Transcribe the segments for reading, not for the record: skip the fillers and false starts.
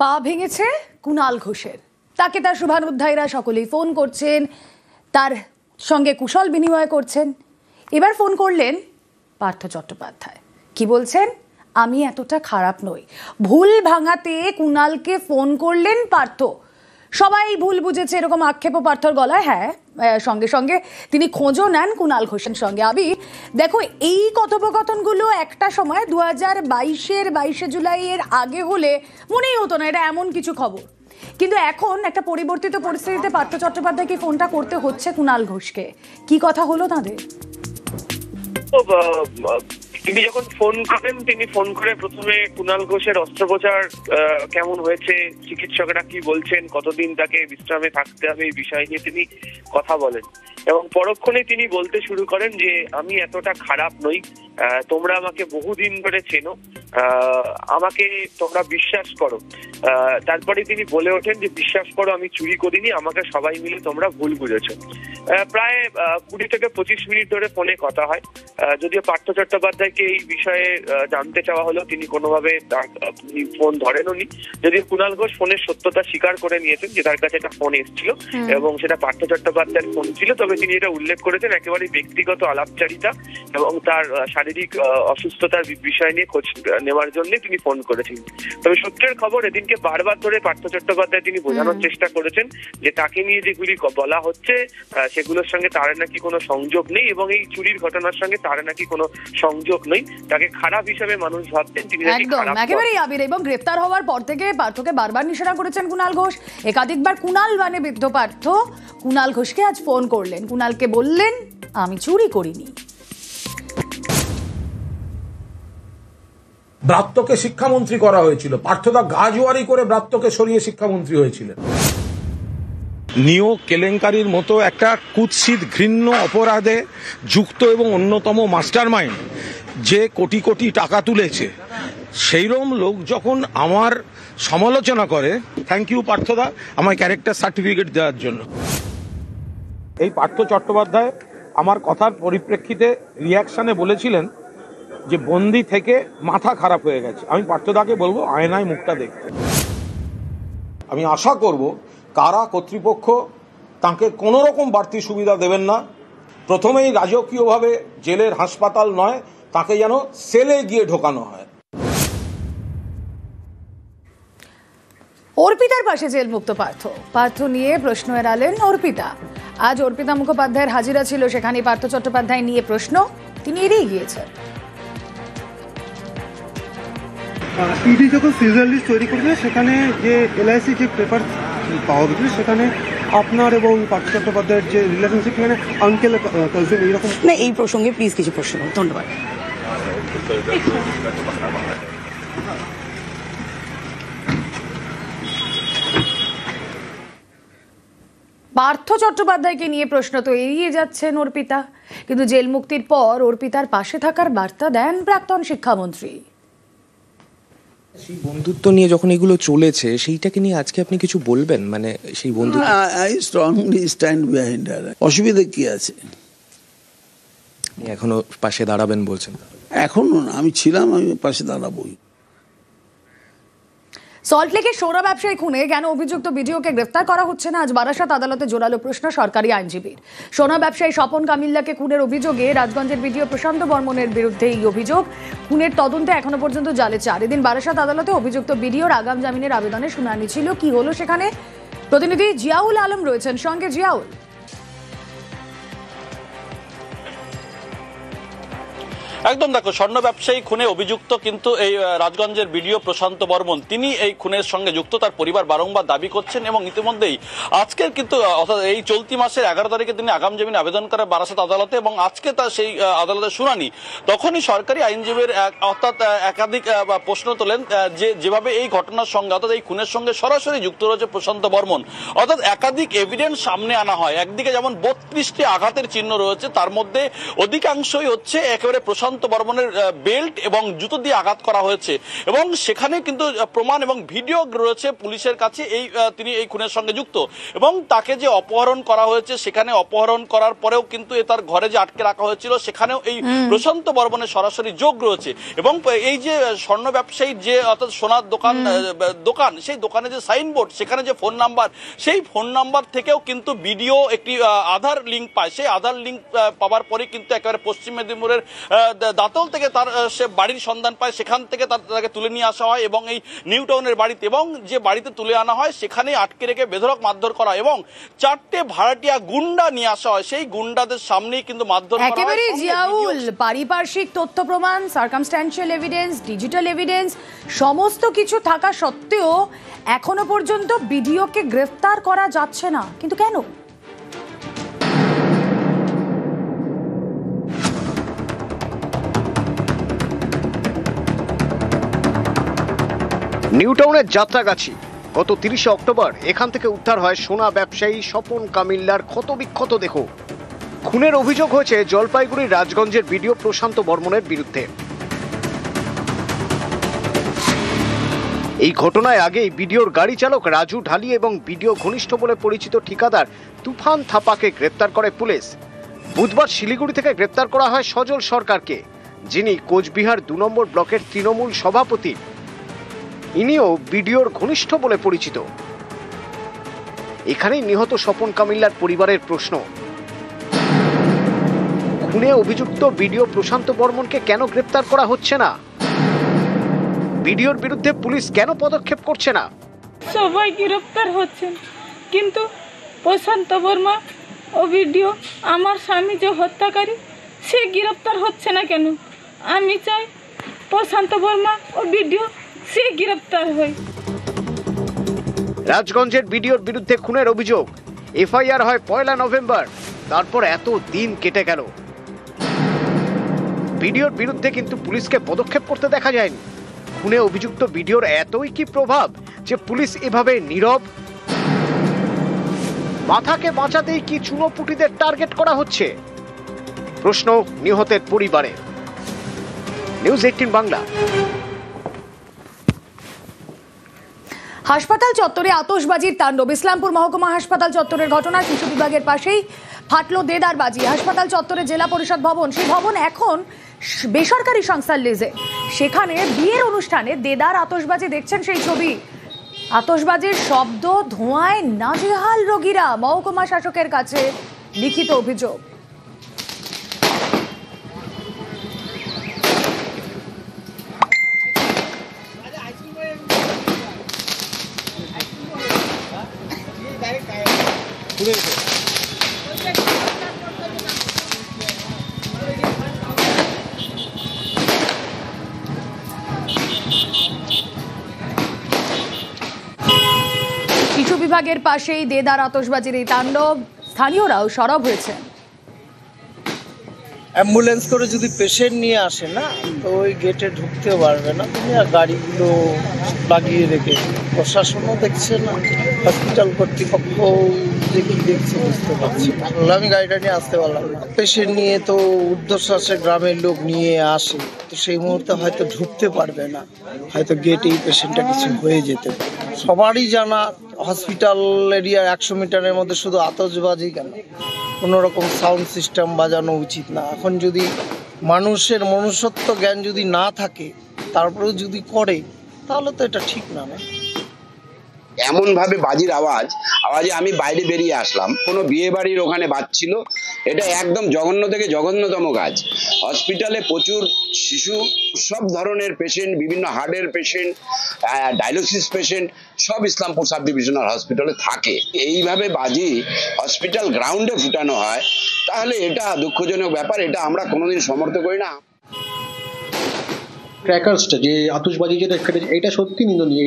পা ভেঙেছে কুণাল ঘোষের। তাকে তার শুভানুধ্যায়ীরা সকলেই ফোন করছেন, তার সঙ্গে কুশল বিনিময় করছেন। এবার ফোন করলেন পার্থ চট্টোপাধ্যায়। কি বলছেন? আমি এতটা খারাপ নই। ভুল ভাঙাতে কুণালকে ফোন করলেন পার্থ। সবাই ভুল বুঝেছে এরকম আক্ষেপও পার্থর গলায়। হ্যাঁ, সঙ্গে সঙ্গে তিনি খোঁজও নেন কুণাল ঘোষের সঙ্গে। আবির, দেখো এই কথোপকথনগুলো একটা সময় 2022-এর 22শে জুলাইয়ের আগে হলে মনেই হতো না এটা এমন কিছু খবর। কিন্তু এখন একটা পরিবর্তিত পরিস্থিতিতে পার্থ চট্টোপাধ্যায়কে ফোনটা করতে হচ্ছে কুণাল ঘোষকে। কি কথা হলো তাদের? তিনি যখন ফোন করেন, তিনি ফোন করে প্রথমে কুণাল ঘোষের অস্ত্রোপচার কেমন হয়েছে, চিকিৎসকরা কি বলছেন, কতদিন তাকে বিশ্রামে থাকতে হবে এই বিষয় নিয়ে তিনি কথা বলেন। এবং পরক্ষণে তিনি বলতে শুরু করেন যে আমি এতটা খারাপ নই, তোমরা আমাকে বহুদিন ধরে চেনো, আমাকে তোমরা বিশ্বাস করো। তারপরে তিনি বলে ওঠেন যে বিশ্বাস করো আমি চুরি করিনি, আমাকে সবাই মিলে তোমরা ভুল বুঝেছো। প্রায় 20 থেকে 25 মিনিট ধরে ফোনে কথা হয়। যদিও পার্থ চট্টোপাধ্যায়কে এই বিষয়ে জানতে চাওয়া হলো, তিনি কোনোভাবে ফোন ধরেননি। যদিও কুণাল ঘোষ ফোনের সত্যতা স্বীকার করে নিয়েছেন যে তার কাছে একটা ফোন এসেছিল এবং সেটা পার্থ চট্টোপাধ্যায়ের ফোন ছিল। তবে তিনি এটা উল্লেখ করেছেন একেবারে ব্যক্তিগত আলাপচারিতা এবং তার শারীরিক অসুস্থতার বিষয় নিয়ে খোঁজ নেওয়ার জন্য তিনি ফোন করেছিলেন। তবে সূত্রের খবর, এদিনকে বারবার ধরে পার্থ চট্টোপাধ্যায় তিনি বোঝানোর চেষ্টা করেছেন যে তাকে নিয়ে যেগুলি বলা হচ্ছে সেগুলোর সঙ্গে তার নাকি কোনো সংযোগ নেই এবং এই চুরির ঘটনার সঙ্গে তার নাকি কোনো সংযোগ নেই। তাকে খারাপ হিসেবে মানুষ ভাবতেন, তিনি একদম একেবারেই আবির। এবং গ্রেফতার হওয়ার পর থেকে পার্থকে বারবার নিশানা করেছেন কুণাল ঘোষ। একাধিকবার কুণাল বানে বিদ্ধ পার্থ কুণাল ঘোষকে আজ ফোন করলেন। কুণালকে বললেন আমি চুরি করিনি। ব্রাত্যকে শিক্ষামন্ত্রী করা হয়েছিল, পার্থদা গাজওয়ারি করে ব্রাত্যকে সরিয়ে শিক্ষামন্ত্রী হয়েছিলেন। নিও কেলেঙ্কারির মতো একটা কুৎসিত ঘৃণ্য অপরাধে যুক্ত এবং অন্যতম মাস্টারমাইন্ড যে কোটি কোটি টাকা তুলেছে, সেইরকম লোক যখন আমার সমালোচনা করে, থ্যাংক ইউ পার্থদা আমায় ক্যারেক্টার সার্টিফিকেট দেওয়ার জন্য। এই পার্থ চট্টোপাধ্যায় আমার কথার পরিপ্রেক্ষিতে রিয়াকশনে বলেছিলেন যে বন্দি থেকে মাথা খারাপ হয়ে গেছে। আমি পার্থদাকে বলবো আয়নায় মুখটা দেখতে। আমি আশা করব কারা কর্তৃপক্ষ তাকে কোনো রকম বাড়তি সুবিধা দেবেন না। প্রথমেই রাজকীয়ভাবে জেলের হাসপাতাল নয়, তাকে যেন সেলে গিয়ে ঢোকানো হয়। অর্পিতার পাশে জেলমুক্ত পার্থ নিয়ে প্রশ্ন এড়ালেন অর্পিতা। আজ অর্পিতা মুখোপাধ্যায়ের হাজিরা ছিল, সেখানে পার্থ চট্টোপাধ্যায় নিয়ে প্রশ্ন তিনি এড়িয়ে গিয়েছেন। ইডি যখন সিজার লিস্ট তৈরি করবে, সেখানে যে এলআইসি যে পেপার পাওয়া গেছিল, সেখানে আপনার এবং পার্থ চট্টোপাধ্যায়ের যে রিলেশনশিপ, সেখানে আঙ্কেল কাজিন এইরকম না। এই প্রসঙ্গে প্লিজ কিছু প্রশ্ন। ধন্যবাদ। পার্থ চট্টোপাধ্যায়কে নিয়ে প্রশ্ন তো এড়িয়ে যাচ্ছেন অর্পিতা, কিন্তু জেল মুক্তির পর অর্পিতার পাশে থাকার বার্তা দেন প্রাক্তন শিক্ষামন্ত্রী। সেই বন্ধুত্ব নিয়ে যখন এগুলো চলেছে, সেইটাকে নিয়ে আজকে আপনি কিছু বলবেন? মানে সেই বন্ধুত্ব আই স্ট্রংলি স্ট্যান্ড বিহাইন্ড হার। অসুবিধা কি আছে? এখনো পাশে দাঁড়াবেন বলছেন? এখনো না, আমি ছিলাম, আমি পাশে দাঁড়াবোই। সল্টলেকের সোনা ব্যবসায়ী খুনে কেন অভিযুক্ত বিডিওকে গ্রেফতার করা হচ্ছে না? আজ বারাসাত আদালতে জোরালো প্রশ্ন সরকারি আইনজীবীর। সোনা ব্যবসায়ী স্বপন কামিল্লাকে খুনের অভিযোগে রাজগঞ্জের বিডিও প্রশান্ত বর্মনের বিরুদ্ধে এই অভিযোগ। খুনের তদন্তে এখনো পর্যন্ত জালে 4 দিন। বারাসাত আদালতে অভিযুক্ত বিডিওর আগাম জামিনের আবেদনের শুনানি ছিল। কি হলো সেখানে? প্রতিনিধি জিয়াউল আলম রয়েছেন সঙ্গে। জিয়াউল, একদম দেখো, স্বর্ণ ব্যবসায়ী খুনে অভিযুক্ত কিন্তু এই রাজগঞ্জের বিডিও প্রশান্ত বর্মন, তিনি এই খুনের সঙ্গে যুক্ত। তার পরিবার বারংবার দাবি করছেন এবং ইতিমধ্যেই আজকের কিন্তু অর্থাৎ এই চলতি মাসের 11 তারিখে তিনি আগাম জামিন আবেদন করে বারাসাত আদালতে এবং আজকে তার সেই আদালতের শুনানি। তখনই সরকারি আইনজীবীর অর্থাৎ একাধিক প্রশ্ন তোলেন যে যেভাবে এই ঘটনার সঙ্গে অর্থাৎ এই খুনের সঙ্গে সরাসরি যুক্ত রয়েছে প্রশান্ত বর্মন, অর্থাৎ একাধিক এভিডেন্স সামনে আনা হয়। একদিকে যেমন 32টি আঘাতের চিহ্ন রয়েছে, তার মধ্যে অধিকাংশই হচ্ছে একেবারে প্রশান্ত প্রশান্ত বর্মনের বেল্ট এবং জুতো দিয়ে আঘাত করা হয়েছে এবং সেখানে কিন্তু প্রমাণ এবং ভিডিও রয়েছে পুলিশের কাছে তিনি এই খুনের সঙ্গে যুক্ত এবং তাকে যে অপহরণ করা হয়েছে সেখানে অপহরণ করার পরেও কিন্তু তার ঘরে যে আটকে রাখা হয়েছিল সেখানেও এই প্রশান্ত বর্মনের সরাসরি যোগ রয়েছে এবং এই যে স্বর্ণ ব্যবসায়ী যে অর্থাৎ সোনার দোকান সেই দোকানে যে সাইনবোর্ড সেখানে যে ফোন নাম্বার সেই ফোন নাম্বার থেকেও কিন্তু ভিডিও একটি আধার লিঙ্ক পায় সেই আধার লিঙ্ক পাওয়ার পরে কিন্তু একেবারে পশ্চিম মেদিনীপুরের দাঁতল থেকে তার সে বাড়ির সন্ধান পায় সেখান থেকে তাকে তুলে নিয়ে আসা হয় এবং এই নিউ টাউনের বাড়িতে এবং যে বাড়িতে তুলে আনা হয় সেখানে আটকে রেখে বেধড়ক মারধর করা এবং 4টে ভাড়াটিয়া গুন্ডা নিয়ে আসা হয় সেই গুন্ডাদের সামনেই কিন্তু মারধর করা হয়। একেবারে জিয়াউল, পারিপার্শ্বিক তথ্য প্রমাণ, সার্কামস্ট্যান্সিয়াল এভিডেন্স, ডিজিটাল এভিডেন্স সমস্ত কিছু থাকা সত্ত্বেও এখনো পর্যন্ত বিডিওকে গ্রেফতার করা যাচ্ছে না, কিন্তু কেন? নিউ টাউনের যাত্রাগাছি গত 30শে অক্টোবর এখান থেকে উদ্ধার হয় সোনা ব্যবসায়ী স্বপন কামিল্লার ক্ষতবিক্ষত দেহ। খুনের অভিযোগ হয়েছে জলপাইগুড়ির রাজগঞ্জের বিডিও প্রশান্ত বর্মনের বিরুদ্ধে। এই ঘটনায় আগেই বিডিওর গাড়ি চালক রাজু ঢালি এবং বিডিও ঘনিষ্ঠ বলে পরিচিত ঠিকাদার তুফান থাপাকে গ্রেপ্তার করে পুলিশ। বুধবার শিলিগুড়ি থেকে গ্রেপ্তার করা হয় সজল সরকারকে, যিনি কোচবিহার 2 নম্বর ব্লকের তৃণমূল সভাপতি। ইনিও বিডিওর ঘনিষ্ঠ বলে পরিচিত। এখানেই নিহত স্বপন কামিল্লার পরিবারের প্রশ্ন, খুনে অভিযুক্ত বিডিও প্রশান্ত বর্মনকে কেন গ্রেপ্তার করা হচ্ছে না? বিডিওর বিরুদ্ধে পুলিশ কেন পদক্ষেপ করছে না? সবাই গ্রেপ্তার হচ্ছেন কিন্তু প্রশান্ত বর্মা ও বিডিও আমার স্বামী যে হত্যাকারী সে গ্রেপ্তার হচ্ছে না কেন? আমি চাই প্রশান্ত বর্মা ও বিডিও সে গ্রেপ্তার হয়। রাজগঞ্জের বিডিওর বিরুদ্ধে খুনের অভিযোগ, এফআইআর হয় 1 নভেম্বর। তারপর এত দিন কেটে গেল, বিডিওর বিরুদ্ধে কিন্তু পুলিশকে পদক্ষেপ করতে দেখা যায়নি। খুনে অভিযুক্ত বিডিওর এতই কি প্রভাব যে পুলিশ এভাবে নীরব? মাথাকে বাঁচাতেই কি চুনোপুটিদের টার্গেট করা হচ্ছে? প্রশ্ন নিহতের পরিবারে। নিউজ 18 বাংলা। হাসপাতাল চত্বরে আতশবাজির তাণ্ডব। ইসলামপুর মহকুমা হাসপাতাল চত্বরের ঘটনা। শিশু বিভাগের পাশেই ফাটলো দেদার বাজি। হাসপাতাল চত্বরে জেলা পরিষদ ভবন, সেই ভবন এখন বেসরকারি সংস্থার লিজে। সেখানে বিয়ের অনুষ্ঠানে দেদার আতশবাজি দেখছেন সেই ছবি। আতশবাজির শব্দ, ধোঁয়ায় নাজেহাল রোগীরা। মহকুমা শাসকের কাছে লিখিত অভিযোগ। শিশু বিভাগের পাশেই দেদার আতশবাজির এই তাণ্ডব। স্থানীয়রাও সরব হয়েছে। অ্যাম্বুলেন্স করে যদি পেশেন্ট নিয়ে আসে না তো ওই গেটে ঢুকতে পারবে না, তুমি আর গাড়িগুলো লাগিয়ে রেখেছে। প্রশাসনও দেখছে না, হসপিটাল কর্তৃপক্ষ যে কি দেখছে বুঝতে পারছি না। আমি গাড়িটা নিয়ে আসতে পারলাম না। পেশেন্ট নিয়ে তো ঊর্ধ্বশ্বাসে গ্রামের লোক নিয়ে আসে, তো সেই মুহূর্তে হয়তো ঢুকতে পারবে না, হয়তো গেটেই পেশেন্টটা কিছু হয়ে যেতে পারে। সবারই জানা হসপিটাল এরিয়া 100 মিটারের মধ্যে শুধু আতশবাজি কেন, কোনো রকম সাউন্ড সিস্টেম বাজানো উচিত না। এখন যদি মানুষের মনুষ্যত্ব জ্ঞান যদি না থাকে তারপরেও যদি করে তাহলে তো এটা ঠিক না। এমন ভাবে বাজির আওয়াজে আমি বাইরে বেরিয়ে আসলাম। কোনো বিয়ে বাড়ির ওখানে বাজছিল। এটা একদম জঘন্য থেকে জঘন্যতম কাজ। হসপিটালে প্রচুর শিশু, সব ধরনের পেশেন্ট, বিভিন্ন হার্টের পেশেন্ট, ডায়ালিসিস পেশেন্ট সব ইসলামপুর সাব ডিভিশনাল হসপিটালে থাকে। এইভাবে বাজি হসপিটাল গ্রাউন্ডে ফুটানো হয়, তাহলে এটা দুঃখজনক ব্যাপার। এটা আমরা কোনোদিন সমর্থন করি না। ক্র্যাকার্সটা যে আতশবাজি যেটা এটা সত্যি নিন্দনীয়।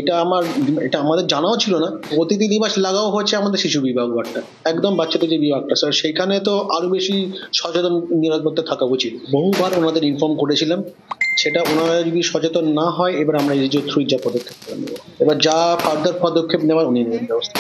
এটা আমাদের জানাও ছিল না। অতিথি দিবস লাগাও হচ্ছে আমাদের শিশু বিভাগটা, একদম বাচ্চাদের যে বিভাগটা স্যার, সেখানে তো আরো বেশি সচেতন নিরাপত্তা থাকা উচিত। বহুবার ওনাদের ইনফর্ম করেছিলাম, সেটা ওনারা যদি সচেতন না হয় এবার আমরা থ্রুই যা পদক্ষেপ নেব, এবার যা ফার্দার পদক্ষেপ নেওয়ার উনি নেবেন ব্যবস্থা।